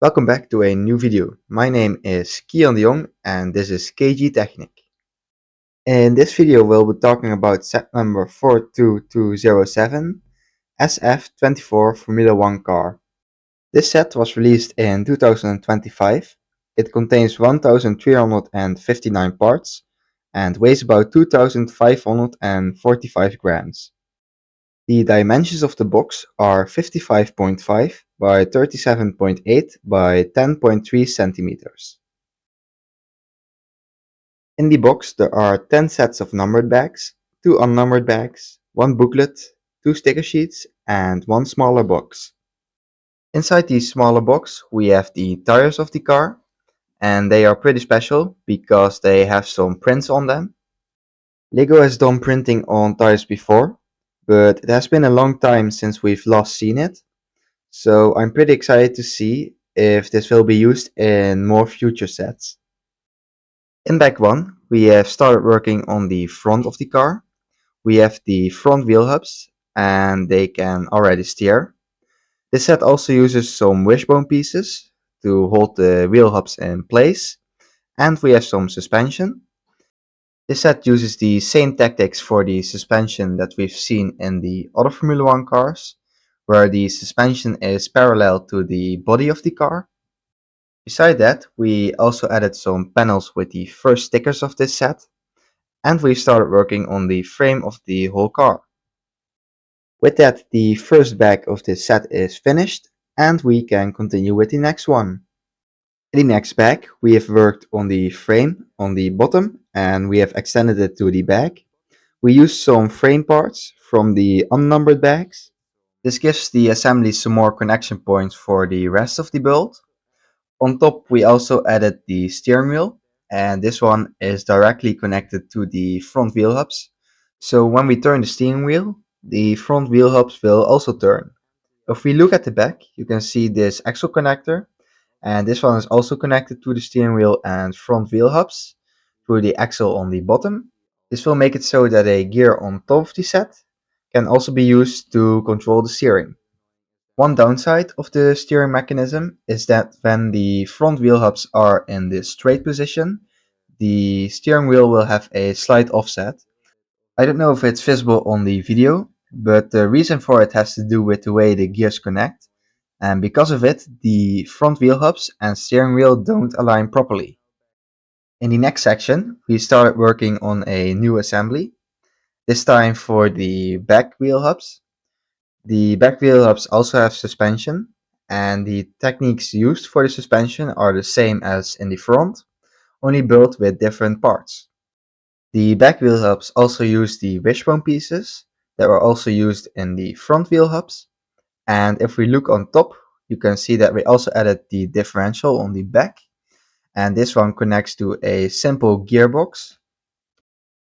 Welcome back to a new video. My name is Kian de Jong and this is KG Technic. In this video we'll be talking about set number 42207 SF-24 Formula 1 car. This set was released in 2025. It contains 1359 parts and weighs about 2545 grams. The dimensions of the box are 55.5 by 37.8 by 10.3 centimeters. In the box there are 10 sets of numbered bags, 2 unnumbered bags, 1 booklet, 2 sticker sheets and 1 smaller box. Inside the smaller box we have the tires of the car, and they are pretty special because they have some prints on them. Lego has done printing on tires before, but it has been a long time since we've last seen it, so I'm pretty excited to see if this will be used in more future sets. In bag 1 we have started working on the front of the car. We have the front wheel hubs and they can already steer. This set also uses some wishbone pieces to hold the wheel hubs in place, and we have some suspension. This set uses the same tactics for the suspension that we've seen in the other Formula 1 cars, where the suspension is parallel to the body of the car. Beside that, we also added some panels with the first stickers of this set, and we started working on the frame of the whole car. With that, the first bag of this set is finished, and we can continue with the next one. In the next bag, we have worked on the frame on the bottom, and we have extended it to the back. We used some frame parts from the unnumbered bags. This gives the assembly some more connection points for the rest of the build. On top we also added the steering wheel, and this one is directly connected to the front wheel hubs. So when we turn the steering wheel, the front wheel hubs will also turn. If we look at the back, you can see this axle connector, and this one is also connected to the steering wheel and front wheel hubs through the axle on the bottom. This will make it so that a gear on top of the set can also be used to control the steering. One downside of the steering mechanism is that when the front wheel hubs are in the straight position, the steering wheel will have a slight offset. I don't know if it's visible on the video, but the reason for it has to do with the way the gears connect, and because of it, the front wheel hubs and steering wheel don't align properly. In the next section, we started working on a new assembly, this time for the back wheel hubs. The back wheel hubs also have suspension, and the techniques used for the suspension are the same as in the front, only built with different parts. The back wheel hubs also use the wishbone pieces that were also used in the front wheel hubs, and if we look on top, you can see that we also added the differential on the back, and this one connects to a simple gearbox.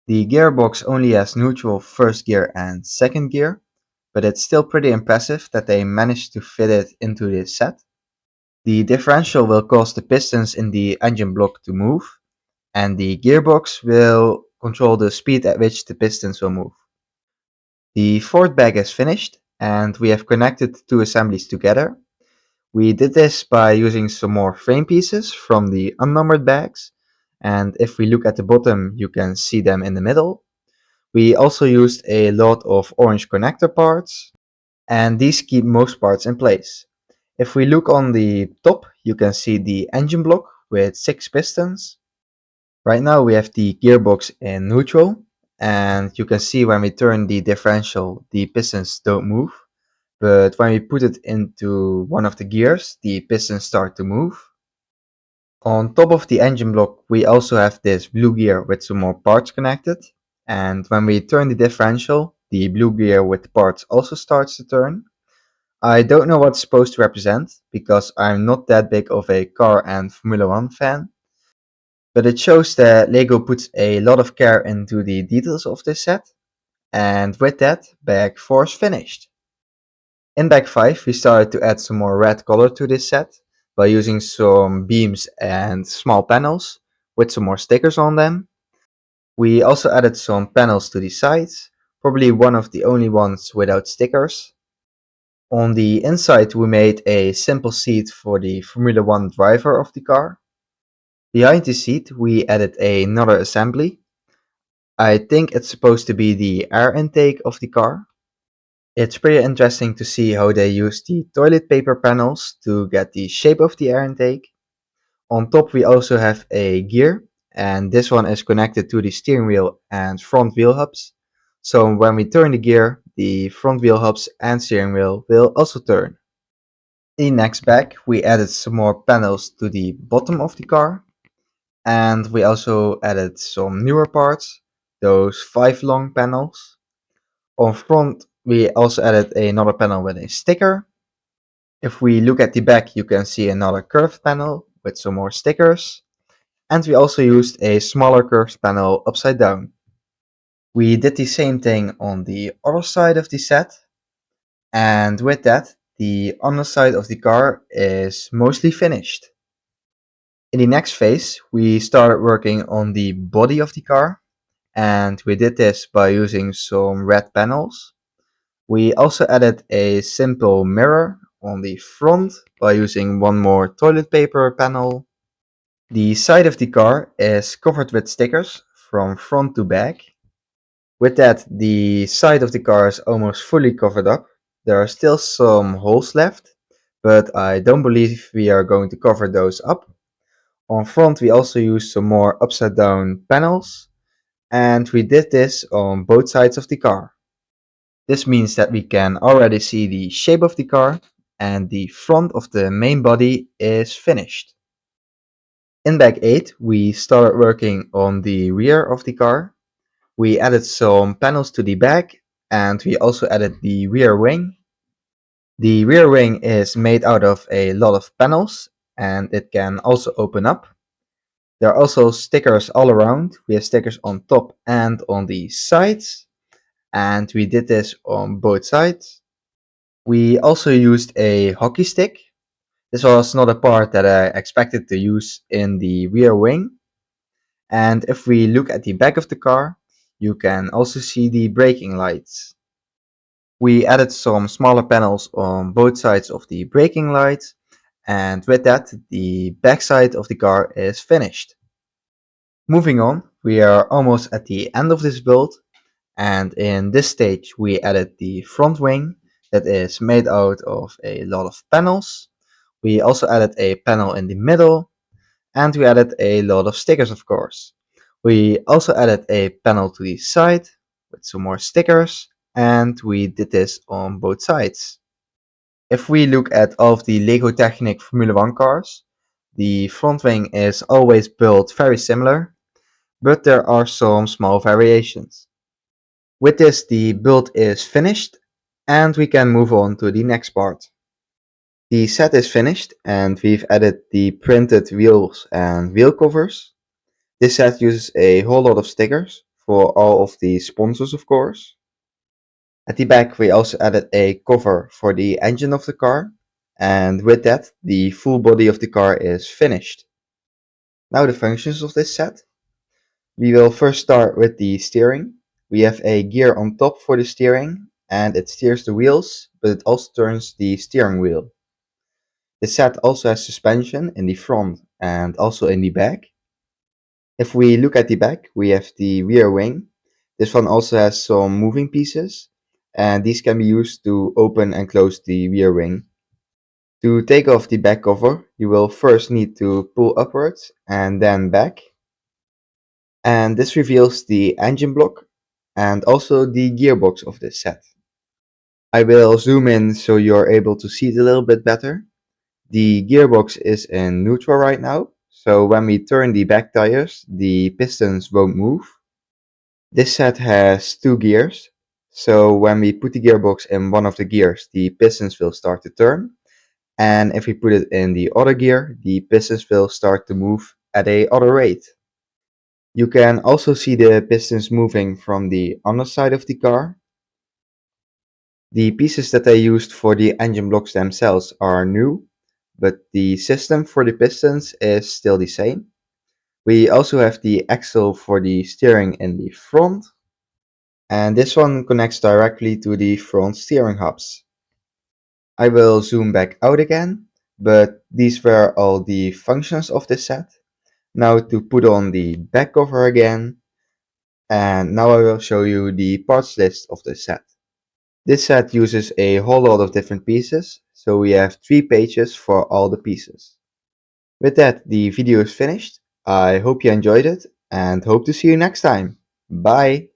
The gearbox only has neutral first gear and second gear, but it's still pretty impressive that they managed to fit it into this set. The differential will cause the pistons in the engine block to move, and the gearbox will control the speed at which the pistons will move. The fourth bag is finished, and we have connected two assemblies together. We did this by using some more frame pieces from the unnumbered bags, and if we look at the bottom you can see them in the middle. We also used a lot of orange connector parts, and these keep most parts in place. If we look on the top, you can see the engine block with 6 pistons. Right now we have the gearbox in neutral, and you can see when we turn the differential, the pistons don't move. But when we put it into one of the gears, the pistons start to move. On top of the engine block, we also have this blue gear with some more parts connected. And when we turn the differential, the blue gear with the parts also starts to turn. I don't know what it's supposed to represent, because I'm not that big of a car and Formula 1 fan. But it shows that LEGO puts a lot of care into the details of this set. And with that, bag 4 is finished. In bag 5 we started to add some more red color to this set by using some beams and small panels with some more stickers on them. We also added some panels to the sides, probably one of the only ones without stickers. On the inside we made a simple seat for the Formula 1 driver of the car. Behind the seat we added another assembly. I think it's supposed to be the air intake of the car. It's pretty interesting to see how they use the toilet paper panels to get the shape of the air intake. On top we also have a gear, and this one is connected to the steering wheel and front wheel hubs. So when we turn the gear, the front wheel hubs and steering wheel will also turn. In the next bag we added some more panels to the bottom of the car, and we also added some newer parts, those 5 long panels. On front we also added another panel with a sticker. If we look at the back you can see another curved panel with some more stickers. And we also used a smaller curved panel upside down. We did the same thing on the other side of the set, and with that, the underside of the car is mostly finished. In the next phase, we started working on the body of the car, and we did this by using some red panels. We also added a simple mirror on the front by using one more toilet paper panel. The side of the car is covered with stickers from front to back. With that, the side of the car is almost fully covered up. There are still some holes left, but I don't believe we are going to cover those up. On front we also used some more upside down panels, and we did this on both sides of the car. This means that we can already see the shape of the car, and the front of the main body is finished. In bag 8 we started working on the rear of the car. We added some panels to the back, and we also added the rear wing. The rear wing is made out of a lot of panels, and it can also open up. There are also stickers all around. We have stickers on top and on the sides, and we did this on both sides. We also used a hockey stick. This was not a part that I expected to use in the rear wing. And if we look at the back of the car, you can also see the braking lights. We added some smaller panels on both sides of the braking lights, and with that the back side of the car is finished. Moving on, we are almost at the end of this build, and in this stage we added the front wing that is made out of a lot of panels. We also added a panel in the middle, and we added a lot of stickers, of course. We also added a panel to the side with some more stickers, and we did this on both sides. If we look at all of the Lego Technic Formula 1 cars, the front wing is always built very similar, but there are some small variations. With this the build is finished, and we can move on to the next part. The set is finished, and we've added the printed wheels and wheel covers. This set uses a whole lot of stickers for all of the sponsors, of course. At the back we also added a cover for the engine of the car, and with that the full body of the car is finished. Now the functions of this set. We will first start with the steering. We have a gear on top for the steering, and it steers the wheels, but it also turns the steering wheel. The set also has suspension in the front and also in the back. If we look at the back, we have the rear wing. This one also has some moving pieces, and these can be used to open and close the rear wing. To take off the back cover, you will first need to pull upwards and then back. And this reveals the engine block and also the gearbox of this set. I will zoom in so you're able to see it a little bit better. The gearbox is in neutral right now, so when we turn the back tires, the pistons won't move. This set has 2 gears, so when we put the gearbox in one of the gears, the pistons will start to turn, and if we put it in the other gear, the pistons will start to move at a other rate. You can also see the pistons moving from the underside of the car. The pieces that I used for the engine blocks themselves are new, but the system for the pistons is still the same. We also have the axle for the steering in the front, and this one connects directly to the front steering hubs. I will zoom back out again, but these were all the functions of this set. Now to put on the back cover again, and now I will show you the parts list of this set. This set uses a whole lot of different pieces, so we have 3 pages for all the pieces. With that, the video is finished. I hope you enjoyed it and hope to see you next time. Bye!